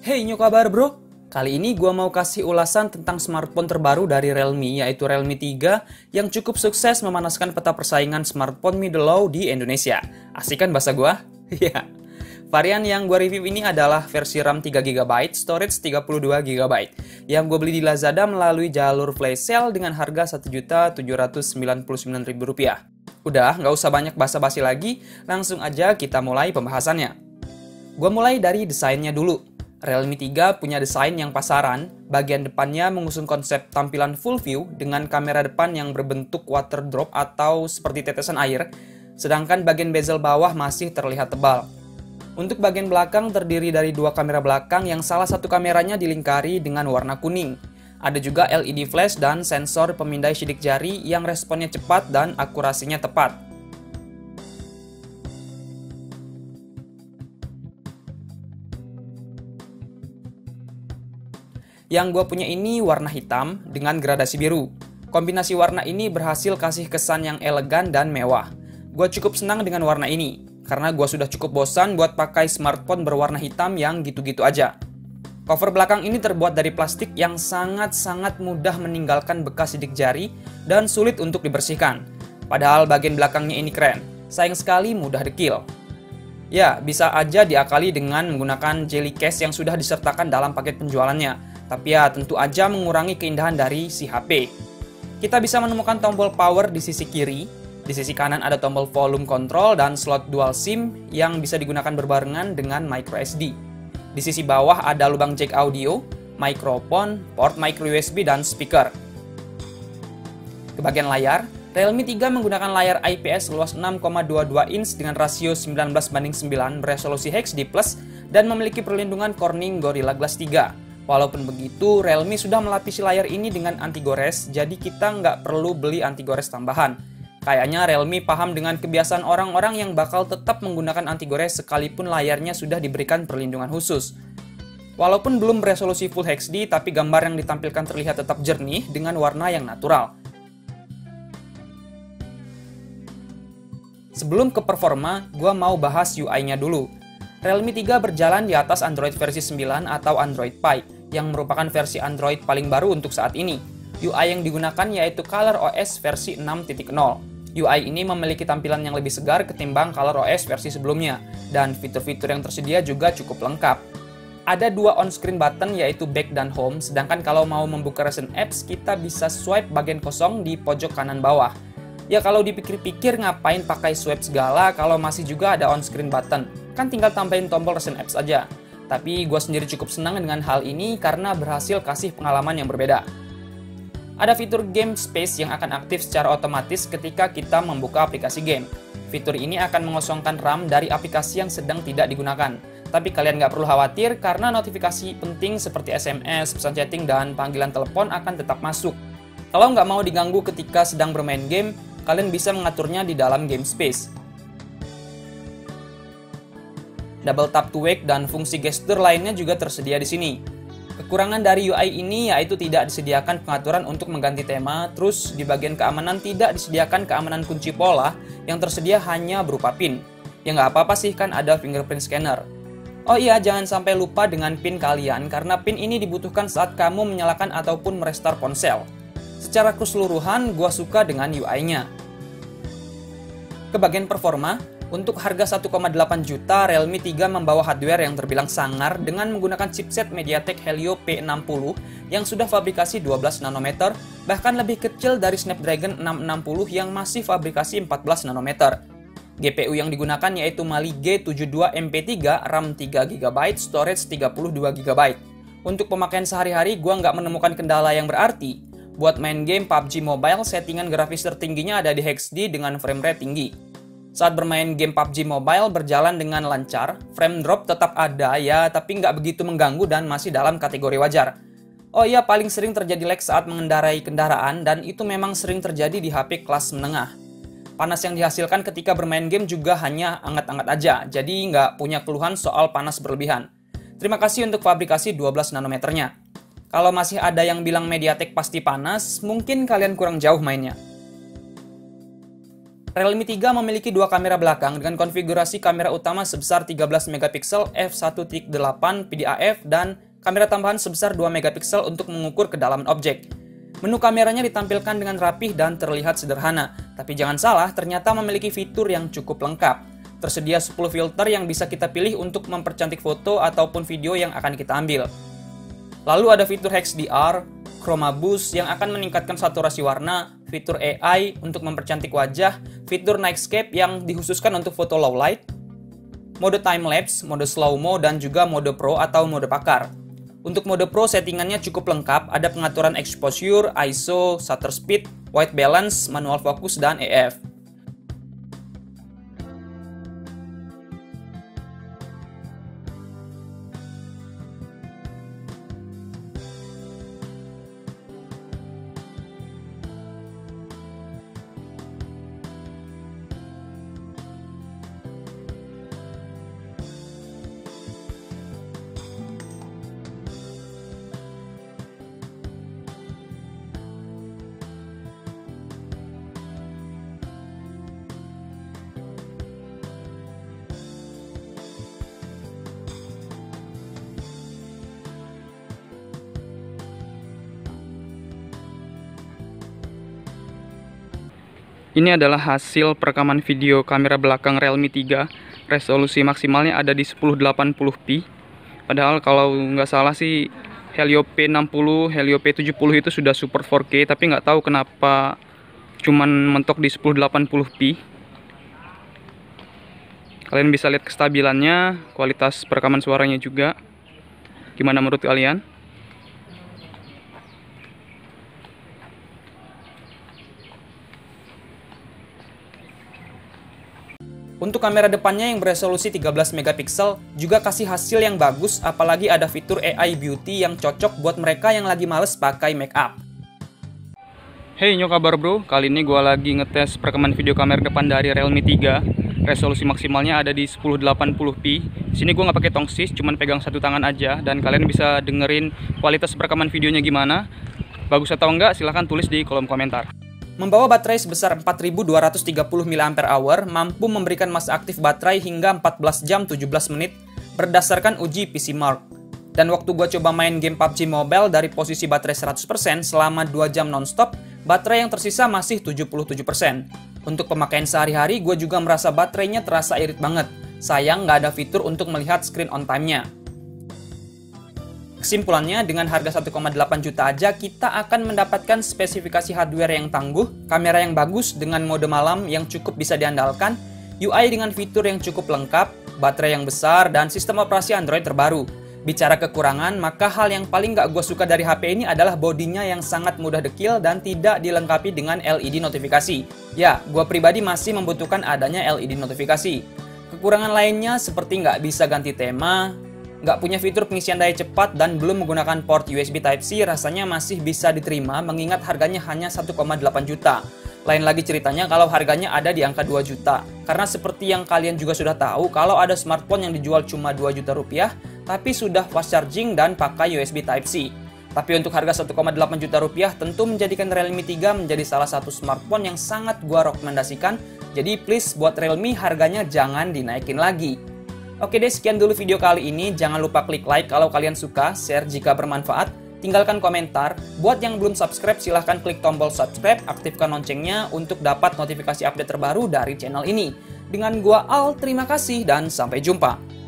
Hey, nyo kabar bro? Kali ini gua mau kasih ulasan tentang smartphone terbaru dari Realme, yaitu Realme 3 yang cukup sukses memanaskan peta persaingan smartphone middle low di Indonesia. Asik kan bahasa gua? Iya. Varian yang gua review ini adalah versi RAM 3GB, storage 32GB, yang gua beli di Lazada melalui jalur flash sale dengan harga Rp1.799.000. Udah, nggak usah banyak basa-basi lagi, langsung aja kita mulai pembahasannya. Gua mulai dari desainnya dulu. Realme 3 punya desain yang pasaran, bagian depannya mengusung konsep tampilan full view dengan kamera depan yang berbentuk water drop atau seperti tetesan air, sedangkan bagian bezel bawah masih terlihat tebal. Untuk bagian belakang terdiri dari dua kamera belakang yang salah satu kameranya dilingkari dengan warna kuning. Ada juga LED flash dan sensor pemindai sidik jari yang responnya cepat dan akurasinya tepat. Yang gue punya ini warna hitam dengan gradasi biru. Kombinasi warna ini berhasil kasih kesan yang elegan dan mewah. Gue cukup senang dengan warna ini, karena gue sudah cukup bosan buat pakai smartphone berwarna hitam yang gitu-gitu aja. Cover belakang ini terbuat dari plastik yang sangat-sangat mudah meninggalkan bekas sidik jari dan sulit untuk dibersihkan. Padahal bagian belakangnya ini keren, sayang sekali mudah dekil. Ya, bisa aja diakali dengan menggunakan jelly case yang sudah disertakan dalam paket penjualannya. Tapi ya tentu aja mengurangi keindahan dari si HP. Kita bisa menemukan tombol power di sisi kiri, di sisi kanan ada tombol volume control dan slot dual SIM yang bisa digunakan berbarengan dengan micro SD. Di sisi bawah ada lubang jack audio, microphone, port micro USB dan speaker. Ke bagian layar, Realme 3 menggunakan layar IPS luas 6,22 inch dengan rasio 19:9 beresolusi HD+ dan memiliki perlindungan Corning Gorilla Glass 3. Walaupun begitu, Realme sudah melapisi layar ini dengan anti-gores, jadi kita nggak perlu beli anti-gores tambahan. Kayaknya Realme paham dengan kebiasaan orang-orang yang bakal tetap menggunakan anti-gores sekalipun layarnya sudah diberikan perlindungan khusus. Walaupun belum beresolusi Full HD, tapi gambar yang ditampilkan terlihat tetap jernih dengan warna yang natural. Sebelum ke performa, gua mau bahas UI-nya dulu. Realme 3 berjalan di atas Android versi 9 atau Android Pie, yang merupakan versi Android paling baru untuk saat ini. UI yang digunakan yaitu ColorOS versi 6.0. UI ini memiliki tampilan yang lebih segar ketimbang ColorOS versi sebelumnya, dan fitur-fitur yang tersedia juga cukup lengkap. Ada dua on-screen button yaitu Back dan Home, sedangkan kalau mau membuka recent apps, kita bisa swipe bagian kosong di pojok kanan bawah. Ya kalau dipikir-pikir ngapain pakai swipe segala kalau masih juga ada on-screen button. Kan tinggal tambahin tombol recent apps aja. Tapi gue sendiri cukup senang dengan hal ini karena berhasil kasih pengalaman yang berbeda. Ada fitur game space yang akan aktif secara otomatis ketika kita membuka aplikasi game. Fitur ini akan mengosongkan RAM dari aplikasi yang sedang tidak digunakan. Tapi kalian nggak perlu khawatir karena notifikasi penting seperti SMS, pesan chatting, dan panggilan telepon akan tetap masuk. Kalau nggak mau diganggu ketika sedang bermain game, kalian bisa mengaturnya di dalam game space. Double tap to wake dan fungsi gestur lainnya juga tersedia di sini. Kekurangan dari UI ini yaitu tidak disediakan pengaturan untuk mengganti tema, terus di bagian keamanan tidak disediakan keamanan kunci pola yang tersedia hanya berupa PIN. Ya nggak apa-apa sih, kan ada fingerprint scanner. Oh iya, jangan sampai lupa dengan PIN kalian karena PIN ini dibutuhkan saat kamu menyalakan ataupun merestart ponsel. Secara keseluruhan, gua suka dengan UI-nya. Ke bagian performa, untuk harga 1,8 juta, Realme 3 membawa hardware yang terbilang sangar dengan menggunakan chipset MediaTek Helio P60 yang sudah fabrikasi 12 nanometer, bahkan lebih kecil dari Snapdragon 660 yang masih fabrikasi 14 nanometer. GPU yang digunakan yaitu Mali G72MP3, RAM 3GB, storage 32GB. Untuk pemakaian sehari-hari, gua nggak menemukan kendala yang berarti. Buat main game PUBG Mobile, settingan grafis tertingginya ada di HD dengan frame rate tinggi. Saat bermain game PUBG Mobile berjalan dengan lancar, frame drop tetap ada ya, tapi nggak begitu mengganggu dan masih dalam kategori wajar. Oh iya, paling sering terjadi lag saat mengendarai kendaraan dan itu memang sering terjadi di HP kelas menengah. Panas yang dihasilkan ketika bermain game juga hanya anget-anget aja, jadi nggak punya keluhan soal panas berlebihan. Terima kasih untuk fabrikasi 12 nanometernya. Kalau masih ada yang bilang MediaTek pasti panas, mungkin kalian kurang jauh mainnya. Realme 3 memiliki dua kamera belakang dengan konfigurasi kamera utama sebesar 13 megapiksel f1.8 PDAF dan kamera tambahan sebesar 2 megapiksel untuk mengukur kedalaman objek. Menu kameranya ditampilkan dengan rapih dan terlihat sederhana, tapi jangan salah, ternyata memiliki fitur yang cukup lengkap. Tersedia 10 filter yang bisa kita pilih untuk mempercantik foto ataupun video yang akan kita ambil. Lalu ada fitur HDR, Chroma Boost yang akan meningkatkan saturasi warna, fitur AI untuk mempercantik wajah, fitur Nightscape yang dikhususkan untuk foto low light, mode time-lapse, mode slow-mo, dan juga mode Pro atau mode pakar. Untuk mode Pro settingannya cukup lengkap, ada pengaturan exposure, ISO, shutter speed, white balance, manual focus, dan EF. Ini adalah hasil perekaman video kamera belakang Realme 3. Resolusi maksimalnya ada di 1080p. Padahal kalau nggak salah sih Helio P60, Helio P70 itu sudah super 4K, tapi nggak tahu kenapa cuman mentok di 1080p. Kalian bisa lihat kestabilannya, kualitas perekaman suaranya juga. Gimana menurut kalian? Untuk kamera depannya yang beresolusi 13 megapiksel juga kasih hasil yang bagus, apalagi ada fitur AI Beauty yang cocok buat mereka yang lagi males pakai make up. Hey, nyok kabar bro, kali ini gua lagi ngetes perekaman video kamera depan dari Realme 3. Resolusi maksimalnya ada di 1080p. Di sini gua nggak pakai tongsis, cuman pegang satu tangan aja, dan kalian bisa dengerin kualitas perekaman videonya gimana. Bagus atau enggak, silahkan tulis di kolom komentar. Membawa baterai sebesar 4230 mAh, mampu memberikan masa aktif baterai hingga 14 jam 17 menit berdasarkan uji PC Mark. Dan waktu gua coba main game PUBG Mobile dari posisi baterai 100% selama 2 jam nonstop, baterai yang tersisa masih 77%. Untuk pemakaian sehari-hari, gue juga merasa baterainya terasa irit banget. Sayang nggak ada fitur untuk melihat screen on time-nya. Kesimpulannya, dengan harga 1,8 juta aja, kita akan mendapatkan spesifikasi hardware yang tangguh, kamera yang bagus dengan mode malam yang cukup bisa diandalkan, UI dengan fitur yang cukup lengkap, baterai yang besar, dan sistem operasi Android terbaru. Bicara kekurangan, maka hal yang paling gak gue suka dari HP ini adalah bodinya yang sangat mudah dekil dan tidak dilengkapi dengan LED notifikasi. Ya, gue pribadi masih membutuhkan adanya LED notifikasi. Kekurangan lainnya seperti nggak bisa ganti tema, nggak punya fitur pengisian daya cepat, dan belum menggunakan port USB Type-C rasanya masih bisa diterima mengingat harganya hanya 1,8 juta. Lain lagi ceritanya kalau harganya ada di angka 2 juta. Karena seperti yang kalian juga sudah tahu, kalau ada smartphone yang dijual cuma 2 juta rupiah, tapi sudah fast charging dan pakai USB Type-C. Tapi untuk harga 1,8 juta rupiah tentu menjadikan Realme 3 menjadi salah satu smartphone yang sangat gua rekomendasikan. Jadi please buat Realme harganya jangan dinaikin lagi. Oke deh, sekian dulu video kali ini. Jangan lupa klik like kalau kalian suka, share jika bermanfaat, tinggalkan komentar. Buat yang belum subscribe, silahkan klik tombol subscribe, aktifkan loncengnya untuk dapat notifikasi update terbaru dari channel ini. Dengan gua Al, terima kasih dan sampai jumpa.